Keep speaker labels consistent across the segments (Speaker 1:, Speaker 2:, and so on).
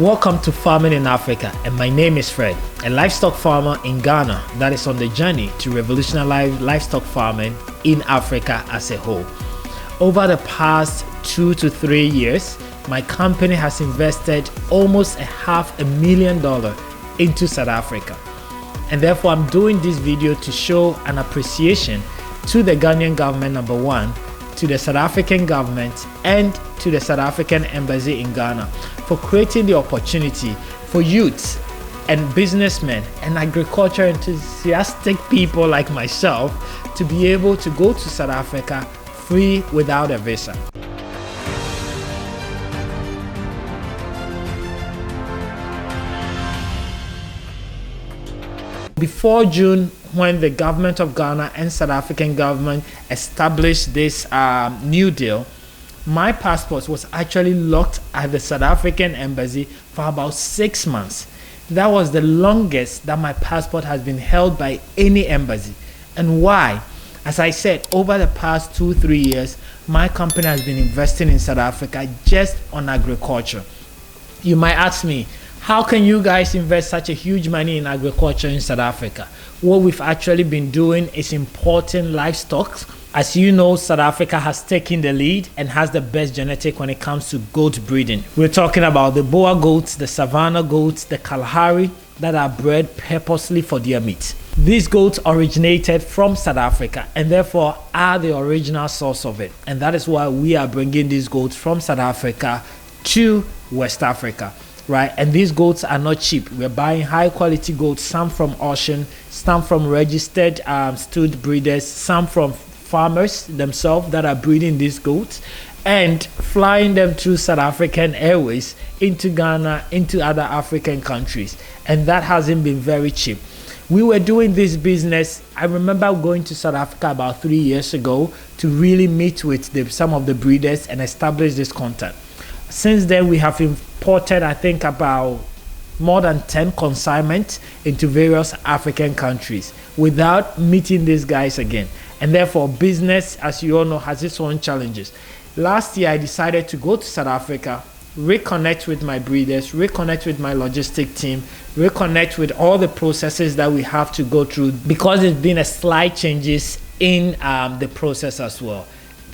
Speaker 1: Welcome to Farming in Africa, and my name is Fred, a livestock farmer in Ghana that is on the journey to revolutionize livestock farming in Africa as a whole. Over the past 2 to 3 years, my company has invested almost $500,000 into South Africa. And therefore, I'm doing this video to show an appreciation to the Ghanaian government, number one, to the South African government, and to the South African Embassy in Ghana for creating the opportunity for youths and businessmen and agriculture enthusiastic people like myself to be able to go to South Africa free without a visa. Before June, when the government of Ghana and South African government established this new deal, my passport was actually locked at the South African embassy for about 6 months. That was the longest that my passport has been held by any embassy. And why? As I said, over the past 2-3 years, my company has been investing in South Africa just on agriculture. You might ask me, how can you guys invest such a huge money in agriculture in South Africa? What we've actually been doing is importing livestock. As you know, South Africa has taken the lead and has the best genetic when it comes to goat breeding. We're talking about the Boer goats, the Savannah goats, the Kalahari that are bred purposely for their meat. These goats originated from South Africa and therefore are the original source of it. And that is why we are bringing these goats from South Africa to West Africa. Right, and these goats are not cheap. We're buying high quality goats, some from auction, some from registered stud breeders, some from farmers themselves that are breeding these goats and flying them through South African Airways into Ghana, into other African countries. And that hasn't been very cheap. We were doing this business. I remember going to South Africa about 3 years ago to really meet with some of the breeders and establish this contact. Since then, we have imported, I think, about more than 10 consignments into various African countries without meeting these guys again. And therefore, business, as you all know, has its own challenges. Last year, I decided to go to South Africa, reconnect with my breeders, reconnect with my logistic team, reconnect with all the processes that we have to go through because there's been a slight changes in the process as well.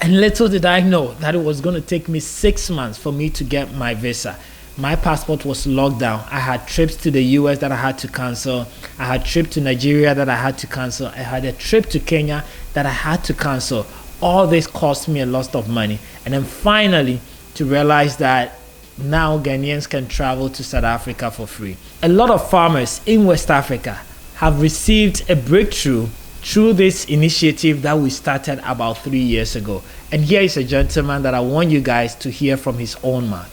Speaker 1: And little did I know that it was going to take me 6 months for me to get my visa. My passport was locked down. I had trips to the US that I had to cancel. I had a trip to Nigeria that I had to cancel. I had a trip to Kenya that I had to cancel. All this cost me a lot of money. And then finally, to realize that now Ghanaians can travel to South Africa for free. A lot of farmers in West Africa have received a breakthrough through this initiative that we started about 3 years ago. And here is a gentleman that I want you guys to hear from his own mouth.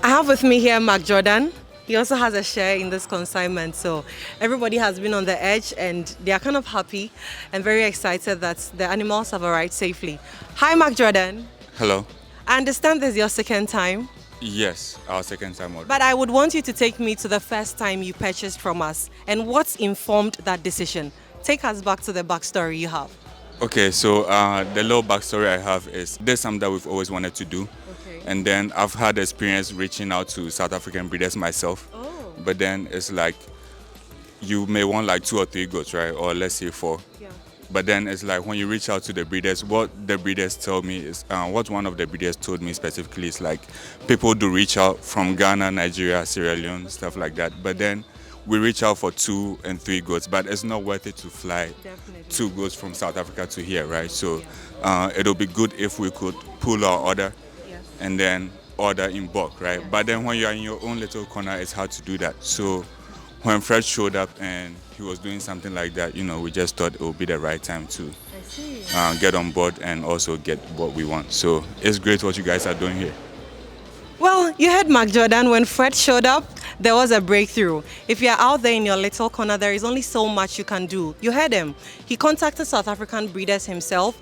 Speaker 2: I have with me here Mark Jordan. He also has a share in this consignment. So everybody has been on the edge and they are kind of happy and very excited that the animals have arrived safely. Hi, Mark Jordan.
Speaker 3: Hello.
Speaker 2: I understand this is your second time.
Speaker 3: Yes, our second time order.
Speaker 2: But I would want you to take me to the first time you purchased from us and what's informed that decision. Take us back to the backstory you have.
Speaker 3: Okay, so the little backstory I have is there's something that we've always wanted to do.
Speaker 2: Okay.
Speaker 3: And then I've had experience reaching out to South African breeders myself.
Speaker 2: Oh.
Speaker 3: But then it's like you may want like 2 or 3 goats, right? Or let's say 4.
Speaker 2: Yeah.
Speaker 3: But then it's like when you reach out to the breeders, what the breeders tell me is, what one of the breeders told me specifically is like people do reach out from Ghana, Nigeria, Sierra Leone, stuff like that. But then we reach out for 2 and 3 goats, but it's not worth it to fly
Speaker 2: Definitely.
Speaker 3: 2 goats from South Africa to here, right? So it'll be good if we could pull our order and then order in bulk, right? But then when you're in your own little corner, it's hard to do that. So when Fred showed up and he was doing something like that, you know, we just thought it would be the right time to get on board and also get what we want. So it's great what you guys are doing here.
Speaker 2: Well, you heard Mark Jordan. When Fred showed up, there was a breakthrough. If you're out there in your little corner, there is only so much you can do. You heard him. He contacted South African breeders himself,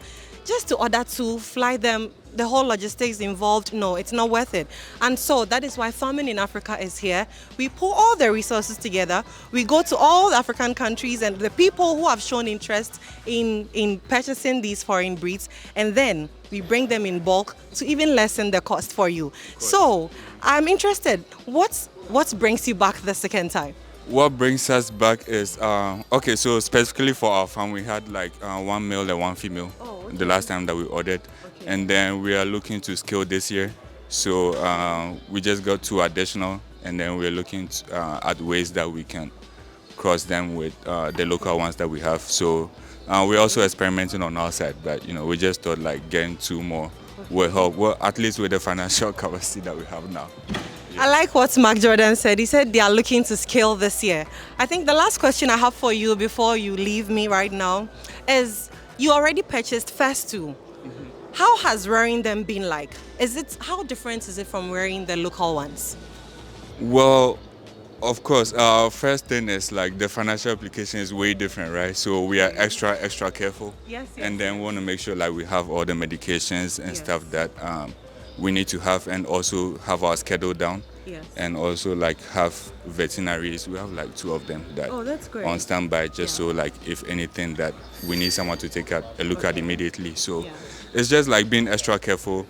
Speaker 2: just to order to fly them, the whole logistics involved, no, it's not worth it. And so that is why Farming in Africa is here. We pull all the resources together. We go to all the African countries and the people who have shown interest in purchasing these foreign breeds, and then we bring them in bulk to even lessen the cost for you. So I'm interested, what brings you back the second time?
Speaker 3: What brings us back is, okay, so specifically for our farm, we had like one male and one female the last time that we ordered. Okay. And then we are looking to scale this year. So we just got 2 additional, and then we're looking at ways that we can cross them with the local ones that we have. So we're also experimenting on our side, but we just thought like getting 2 more will help, well, at least with the financial capacity that we have now.
Speaker 2: I like what Mark Jordan said. He said they are looking to scale this year. I think the last question I have for you before you leave me right now is, you already purchased first 2. How has rearing them been like? How different is it from rearing the local ones?
Speaker 3: Well, of course, first thing is like the financial application is way different, right? So we are extra careful.
Speaker 2: Yes.
Speaker 3: And then we want to make sure like we have all the medications and stuff that we need to have, and also have our schedule down.
Speaker 2: Yes.
Speaker 3: And also like have veterinaries. We have like 2 of them that
Speaker 2: that's great.
Speaker 3: on standby, just so like if anything that we need someone to take a look at immediately. So it's just like being extra careful,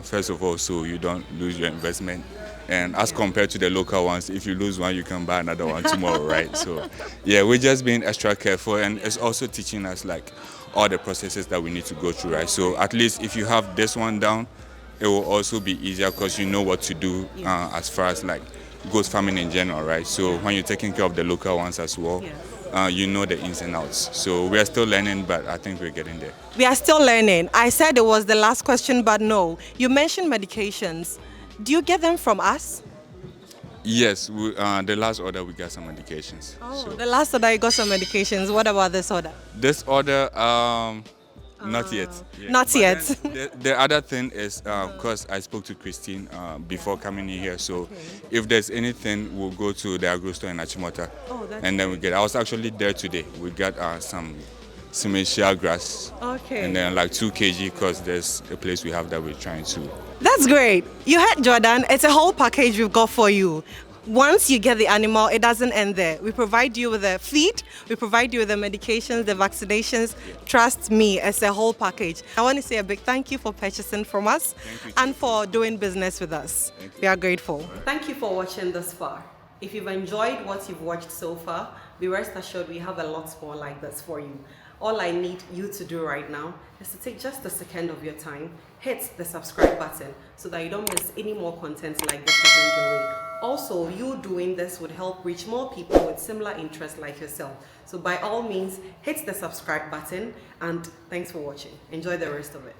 Speaker 3: first of all, so you don't lose your investment. And as compared to the local ones, if you lose one, you can buy another one tomorrow, right? So yeah, we're just being extra careful, and it's also teaching us like all the processes that we need to go through, right? So at least if you have this one down, it will also be easier because you know what to do as far as like goat farming in general, right? So when you're taking care of the local ones as well, you know the ins and outs. So we are still learning, but I think we're getting there.
Speaker 2: We are still learning. I said it was the last question, but no. You mentioned medications. Do you get them from us?
Speaker 3: Yes, the last order we got some medications.
Speaker 2: The last order you got some medications. What about this order?
Speaker 3: This order, not yet.
Speaker 2: Not
Speaker 3: but
Speaker 2: yet.
Speaker 3: The other thing is, of course, I spoke to Christine before coming in here. So if there's anything, we'll go to the agro store in Achimota. And then we get. I was actually there today. We got some Simential grass. And then like 2 kg because there's a place we have that we're trying to.
Speaker 2: That's great. You heard Jordan. It's a whole package we've got for you. Once you get the animal, it doesn't end there. We provide you with the feed, we provide you with the medications, the vaccinations. Trust me, it's a whole package. I want to say a big thank you for purchasing from us and for doing business with us. We are grateful. Thank you for watching this far. If you've enjoyed what you've watched so far, be rest assured we have a lot more like this for you. All I need you to do right now is to take just a second of your time, hit the subscribe button so that you don't miss any more content like this we bring your way. Also, you doing this would help reach more people with similar interests like yourself. So by all means, hit the subscribe button, and thanks for watching. Enjoy the rest of it.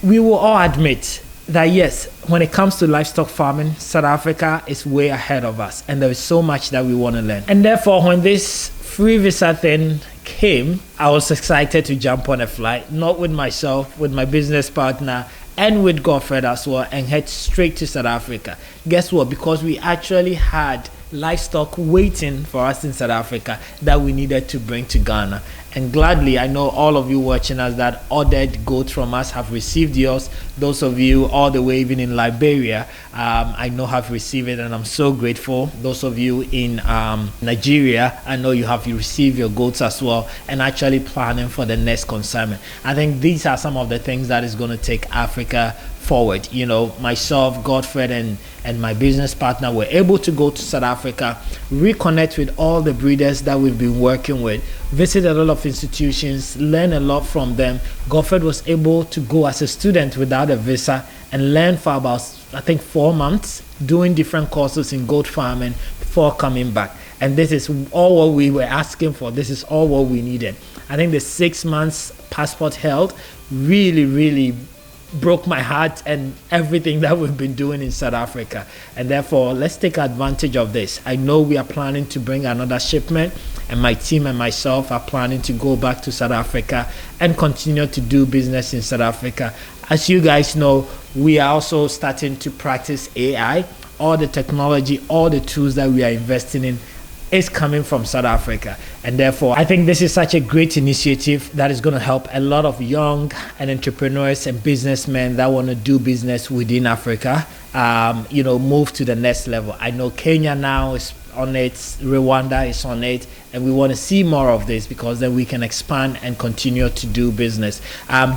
Speaker 1: We will all admit that yes, when it comes to livestock farming, South Africa is way ahead of us, and there is so much that we want to learn. And therefore, when this free visa thing came, I was excited to jump on a flight, not with myself, with my business partner, and with Godfred as well, and head straight to South Africa. Guess what? Because we actually had livestock waiting for us in South Africa that we needed to bring to Ghana. And gladly, I know all of you watching us that ordered goats from us have received yours. Those of you all the way even in Liberia, I know have received it, and I'm so grateful. Those of you in Nigeria, I know you have received your goats as well, and actually planning for the next consignment. I think these are some of the things that is going to take Africa forward. You know, myself, Godfred, and my business partner were able to go to South Africa, reconnect with all the breeders that we've been working with, visit a lot of institutions, learn a lot from them. Godfred was able to go as a student without a visa and learn for about, I think, 4 months, doing different courses in goat farming before coming back. And this is all what we were asking for. This is all what we needed. I think the 6 months passport held really broke my heart and everything that we've been doing in South Africa. And therefore, let's take advantage of this. I know we are planning to bring another shipment, and my team and myself are planning to go back to South Africa and continue to do business in South Africa. As you guys know, we are also starting to practice AI, all the technology, all the tools that we are investing in is coming from South Africa. And therefore, I think this is such a great initiative that is going to help a lot of young and entrepreneurs and businessmen that want to do business within Africa, move to the next level. I know Kenya now is on it, Rwanda is on it, and we want to see more of this because then we can expand and continue to do business.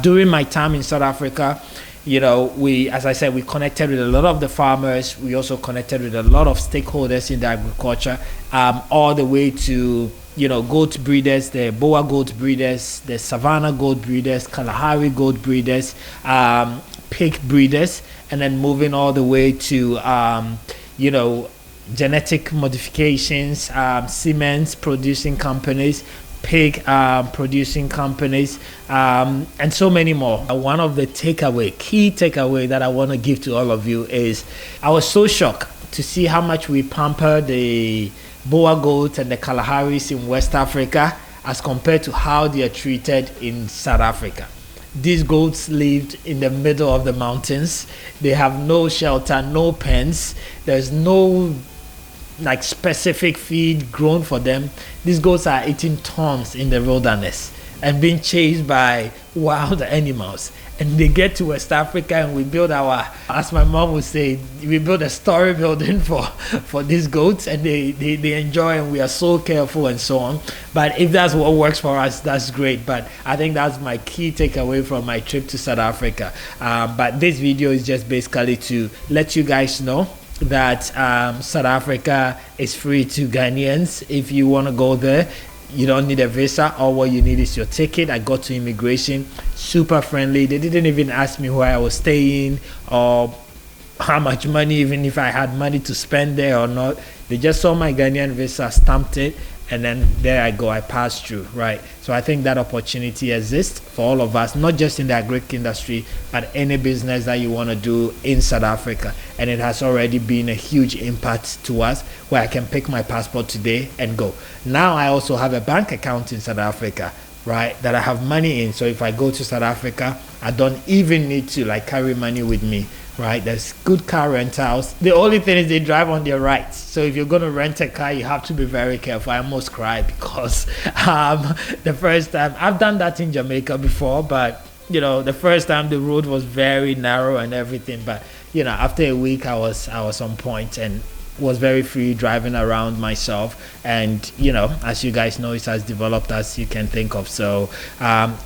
Speaker 1: During my time in South Africa, as I said, we connected with a lot of the farmers. We also connected with a lot of stakeholders in the agriculture, all the way to, goat breeders, the Boa goat breeders, the Savannah goat breeders, Kalahari goat breeders, pig breeders, and then moving all the way to, genetic modifications, cements producing companies, pig producing companies, and so many more. One of the key takeaway that I want to give to all of you is I was so shocked to see how much we pamper the Boa goats and the Kalaharis in West Africa as compared to how they are treated in South Africa. These goats lived in the middle of the mountains. They have no shelter, no pens. There's no specific feed grown for them. These goats are eating thorns in the wilderness and being chased by wild animals. And they get to West Africa and we build as my mom would say, we build a story building for these goats, and they enjoy, and we are so careful and so on. But if that's what works for us, that's great. But I think that's my key takeaway from my trip to South Africa. But this video is just basically to let you guys know that South Africa is free to Ghanaians. If you want to go there, you don't need a visa. All what you need is your ticket. I got to immigration, super friendly. They didn't even ask me where I was staying or how much money, even if I had money to spend there or not. They just saw my Ghanaian visa, stamped it, and then there I go, I passed through, right? So I think that opportunity exists for all of us, not just in the agric industry, but any business that you want to do in South Africa. And it has already been a huge impact to us, where I can pick my passport today and go. Now I also have a bank account in South Africa, right, that I have money in. So if I go to South Africa, I don't even need to carry money with me. Right, there's good car rentals. The only thing is they drive on their right. So if you're going to rent a car, you have to be very careful. I almost cried because the first time, I've done that in Jamaica before, but the first time the road was very narrow and everything. But after a week, I was on point and was very free driving around myself. And as you guys know, it's as developed as you can think of. So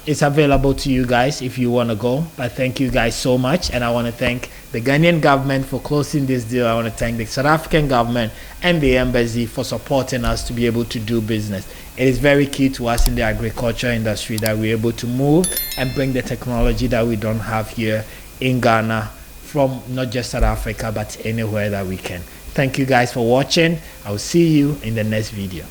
Speaker 1: it's available to you guys if you want to go. But thank you guys so much, and I want to thank the Ghanaian government for closing this deal. I want to thank the South African government and the embassy for supporting us to be able to do business. It is very key to us in the agriculture industry that we're able to move and bring the technology that we don't have here in Ghana from not just South Africa, but anywhere that we can. Thank you guys for watching. I will see you in the next video.